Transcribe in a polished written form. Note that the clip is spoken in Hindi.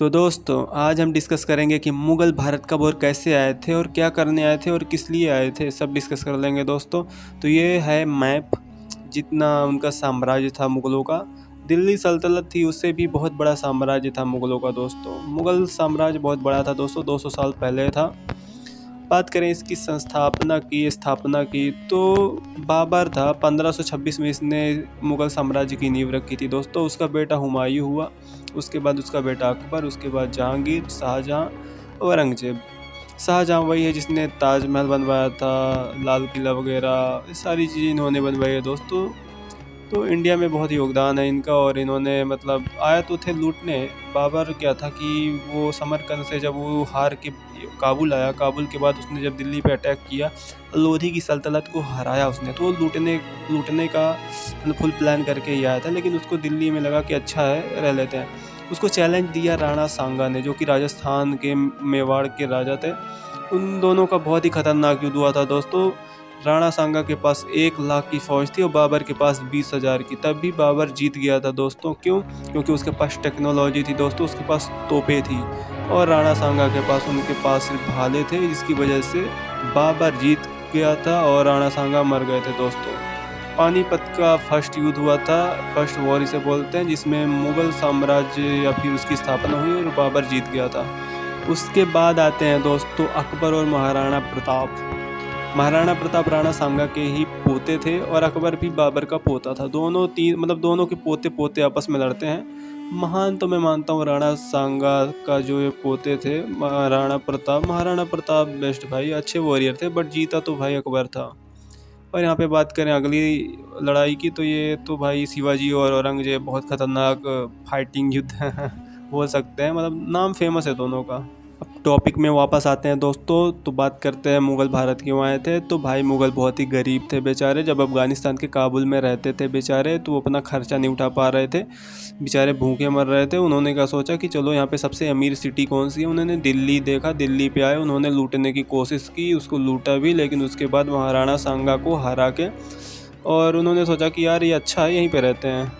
तो दोस्तों आज हम डिस्कस करेंगे कि मुग़ल भारत कब और कैसे आए थे और क्या करने आए थे और किस लिए आए थे, सब डिस्कस कर लेंगे दोस्तों। तो ये है मैप, जितना उनका साम्राज्य था मुग़लों का। दिल्ली सल्तनत थी, उससे भी बहुत बड़ा साम्राज्य था मुग़लों का दोस्तों। मुग़ल साम्राज्य बहुत बड़ा था दोस्तों, 200 साल पहले था। बात करें इसकी स्थापना की तो बाबर था, 1526 में इसने मुग़ल साम्राज्य की नींव रखी थी दोस्तों। उसका बेटा हुमायूं हुआ, उसके बाद उसका बेटा अकबर, उसके बाद जहांगीर, शाहजहाँ, औरंगजेब। शाहजहाँ वही है जिसने ताजमहल बनवाया था, लाल किला वगैरह, ये सारी चीज़ें इन्होंने बनवाई है दोस्तों। तो इंडिया में बहुत योगदान है इनका, और इन्होंने मतलब आया तो थे लूटने। बाबर क्या था कि वो समरकंद से जब वो हार के काबुल आया, काबुल के बाद उसने जब दिल्ली पे अटैक किया, लोधी की सल्तनत को हराया उसने, तो वो लूटने का फुल प्लान करके ही आया था। लेकिन उसको दिल्ली में लगा कि अच्छा है, रह लेते हैं। उसको चैलेंज दिया राणा सांगा ने, जो कि राजस्थान के मेवाड़ के राजा थे। उन दोनों का बहुत ही खतरनाक युद्ध हुआ था दोस्तों। राणा सांगा के पास 1 लाख की फौज थी और बाबर के पास 20,000 की। तब भी बाबर जीत गया था दोस्तों। क्यों? क्योंकि उसके पास टेक्नोलॉजी थी दोस्तों, उसके पास तोपें थी, और राणा सांगा के पास उनके पास सिर्फ भाले थे, जिसकी वजह से बाबर जीत गया था और राणा सांगा मर गए थे दोस्तों। पानीपत का फर्स्ट युद्ध हुआ था, फर्स्ट वॉर इसे बोलते हैं, जिसमें मुग़ल साम्राज्य या फिर उसकी स्थापना हुई और बाबर जीत गया था। उसके बाद आते हैं दोस्तों अकबर और महाराणा प्रताप। महाराणा प्रताप राणा सांगा के ही पोते थे और अकबर भी बाबर का पोता था। दोनों के पोते पोते आपस में लड़ते हैं। महान तो मैं मानता हूँ राणा सांगा का जो ये पोते थे, महाराणा प्रताप बेस्ट भाई, अच्छे वॉरियर थे, बट जीता तो भाई अकबर था। और यहाँ पे बात करें अगली लड़ाई की, तो ये तो भाई शिवाजी और औरंगजेब, बहुत खतरनाक फाइटिंग युद्ध बोल सकते हैं, मतलब नाम फेमस है दोनों का। अब टॉपिक में वापस आते हैं दोस्तों, तो बात करते हैं मुग़ल भारत क्यों आए थे। तो भाई मुग़ल बहुत ही गरीब थे बेचारे। जब अफ़गानिस्तान के काबुल में रहते थे बेचारे, तो वो अपना खर्चा नहीं उठा पा रहे थे, बेचारे भूखे मर रहे थे। उन्होंने क्या सोचा कि चलो यहाँ पे सबसे अमीर सिटी कौन सी है। उन्होंने दिल्ली देखा, दिल्ली पे आए, उन्होंने लूटने की कोशिश की, उसको लूटा भी, लेकिन उसके बाद महाराणा सांगा को हरा के, और उन्होंने सोचा कि यार ये अच्छा है, यहीं पे रहते हैं।